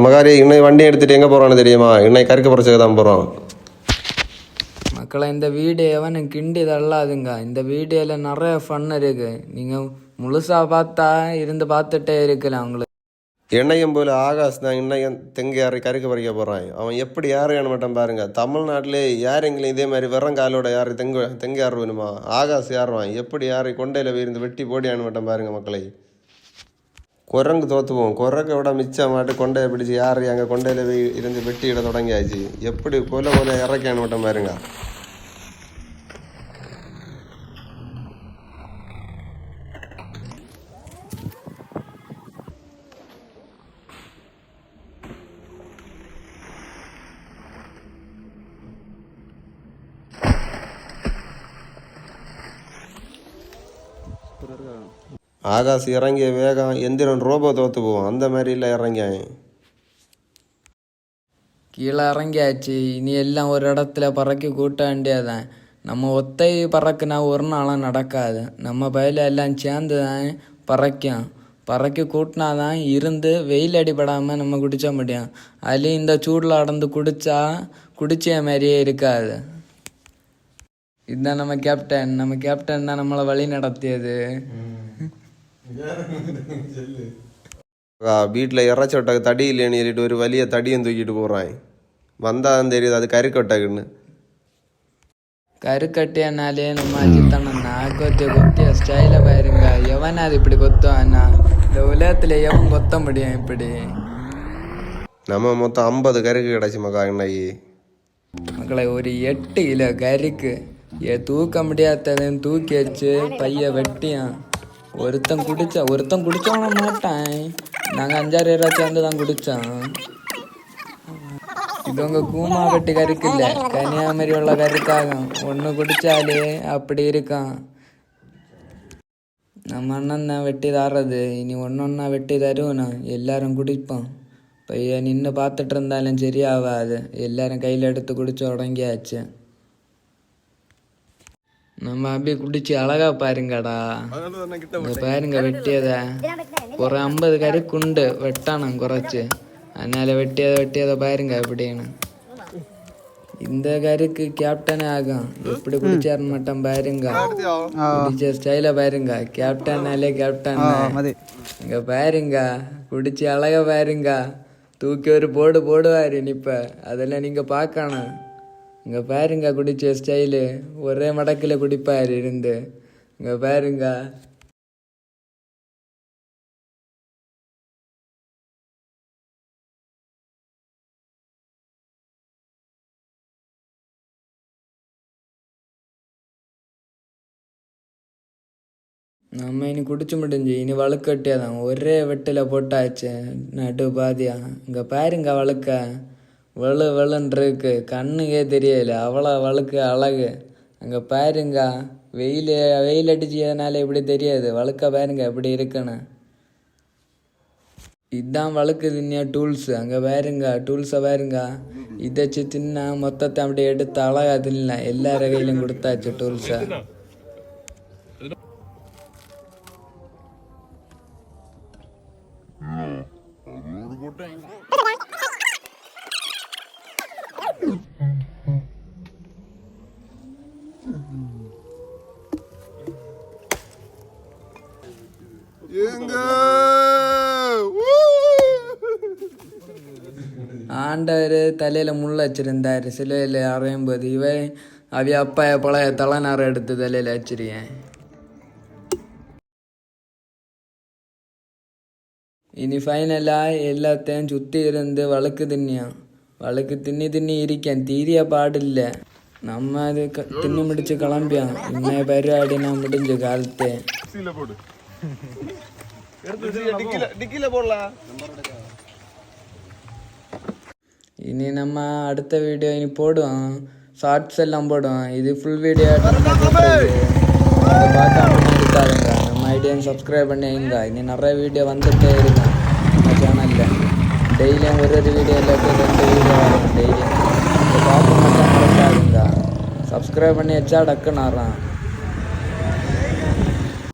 மகாரி இன்னைக்கு வண்டி எடுத்துட்டு எங்கே போகிறான்னு தெரியுமா? இன்னைக்கு கருக்கு பறிச்சுக்க தான் போகிறோம். மக்களை இந்த வீடியோ எவனும் கிண்டி தள்ளாதுங்க. இந்த வீடியோவில் நிறைய ஃபன் இருக்கு. நீங்கள் முழுசாக பார்த்தா இருந்து பார்த்துட்டே இருக்கலாம். உங்களுக்கு என்னையும் போல ஆகாஷ் தான் இன்னையும் தெங்கையாறு கருக்கு பறிக்க போகிறான். அவன் எப்படி யாருன்னு மட்டும் பாருங்க. தமிழ்நாட்டிலே யாருங்களும் இதே மாதிரி வெறங்காலோட யார் தெங்கையாறு வேணுமா? ஆகாஷ் யாருவான் எப்படி யாரை கொண்டையில் இருந்து வெட்டி போடியான்னு மட்டும் பாருங்க மக்களை. குரங்கு தோற்றுவோம். குரங்கை விட மிச்சம் மாட்டு கொண்டையை பிடிச்சி யார் அங்கே கொண்டையில் இருந்து வெட்டியிட தொடங்கியாச்சு. எப்படி கொலை இறக்கான்னு மட்டும் பாருங்க. ஆகாஷ் இறங்கிய வேகம் எந்திரன் ரோபோ தோற்று போவோம். அந்த மாதிரி இல்லை இறங்கியான். கீழே இறங்கியாச்சு. இனி எல்லாம் ஒரு இடத்துல பறக்கி கூட்ட வேண்டியதான். நம்ம ஒத்தை பறக்குனா ஒரு நாளும் நடக்காது. நம்ம பயில எல்லாம் சேர்ந்து தான் பறக்கி கூட்டினா தான் இருந்து வெயில் அடிபடாமல் நம்ம குடிச்ச முடியும். அதுலேயும் இந்த சூடில் அடந்து குடிச்ச மாதிரியே இருக்காது. இதுதான் நம்ம கேப்டன் தான் நம்மளை வழி நடத்தியது. வீட்டில் இறச்சொட்டாக்கு தடி இல்லைன்னு சொல்லிட்டு ஒரு வலிய தடியும் தூக்கிட்டு போகிறான். வந்தாதான் தெரியுது அது கறிக்கொட்டாக்குன்னு. கருக்கட்டியனாலே நம்ம அஜித்தண்ணா கொத்திய ஸ்டைல பாருங்க. எவனா அது இப்படி கொத்துவானா? இந்த உலகத்துல எவன் கொத்த முடியும் இப்படி? நம்ம மொத்தம் 50 கருக்கு கிடச்சி மகா இன்னைக்கு. மக்களை ஒரு 8 கிலோ கருக்கு தூக்க முடியாததையும் தூக்கி வச்சு பைய வெட்டியான். ஒருத்தன் குடிச்சவன மாட்டான். நாங்கள் 5-6 பேரா சேர்ந்து தான் குடித்தோம். இது உங்கள் கூமா வெட்டி கருக்கு இல்லை, கன்னியாகுமரி உள்ள கருக்காகும். ஒன்று குடித்தாலே அப்படி இருக்கான். நம்ம அண்ணன் தான் வெட்டி தர்றது. இனி ஒன்றா வெட்டி தருவணும். எல்லாரும் குடிப்போம். பையன் நின்று பார்த்துட்டு இருந்தாலும் சரியாகாது. எல்லாரும் கையில் எடுத்து குடிச்சு உடங்கியாச்சு. நம்ம அப்படியே குடிச்சு அழகா பாருங்கடா. பாருங்க வெட்டியத ஒரு 50 கறி குண்டு வெட்டானம் குறைச்சு. அதனால வெட்டியதை பாருங்க அப்படின்னு. இந்த கருக்கு கேப்டனே ஆகும். எப்படி குடிச்சாருன்னு மட்டும் பாருங்க. குடிச்ச ஸ்டைல பாருங்க. கேப்டனாலே கேப்டன் இங்க பாருங்க. குடிச்சு அழகா பாருங்க. தூக்கி ஒரு போடுவாரு நிப்ப. அதெல்லாம் நீங்க பார்க்கணும். இங்கே பாருங்க குடிச்ச ஸ்டைலு. ஒரே மடக்கில் குடிப்பார் இருந்து. இங்கே பாருங்க. நம்ம இனி குடிச்சு முடிஞ்சு. இனி வழுக்கட்டியாதான் ஒரே வெட்டில் போட்டாச்சு நடு பாதியா. இங்கே பாருங்க வழுக்க வெளுன்னு இருக்கு. கண்ணுக்கே தெரியல. அவ்வளோ வழுக்கு அழகு. அங்கே பாருங்க வெயில் அடிச்சதுனால இப்படி தெரியாது. வழுக்க பாருங்க எப்படி இருக்குன்னு. இதுதான் வழுக்கு தின்னியா டூல்ஸு. அங்கே பாருங்க டூல்ஸை பாருங்க. இதை வச்சு தின்னா மொத்தத்தை அப்படியே எடுத்து அழகா தின்னலாம். எல்லார கையிலும் கொடுத்தாச்சு டூல்ஸை. ஆண்டவர் தலையில முள்ள வச்சிருந்தாரு சிலையில அறையும்போது. அவைய அப்பா பழைய தலைநாரை எடுத்து தலையில வச்சிருக்கேன். இனி ஃபைனலா எல்லாத்தையும் சுத்தி இருந்து வழுக்கு தின்னி இருக்கேன். தீரிய பாடில்ல. நம்ம அது தின்னு முடிச்சு கிளம்பியான். இன்னைய பருவாடி நான் முடிஞ்ச காலத்தே. இனி நம்ம அடுத்த வீடியோ இனி போடுவோம். ஷார்ட்ஸ் எல்லாம் போடுவோம். இது ஃபுல் வீடியோ பார்க்காம இருக்காதுங்க. நம்ம ஐடியா சப்ஸ்கிரைப் பண்ணிங்க. இனி நிறைய வீடியோ வந்துட்டே இருக்கும் நம்ம சேனலில். டெய்லியும் ஒரு வீடியோ இல்லாட்டி 2 வீடியோ வரும் டெய்லியும். பார்க்க மட்டும் மறக்காதுங்க. சப்ஸ்கிரைப் பண்ணி வச்சா டக்குன்னு வரான்.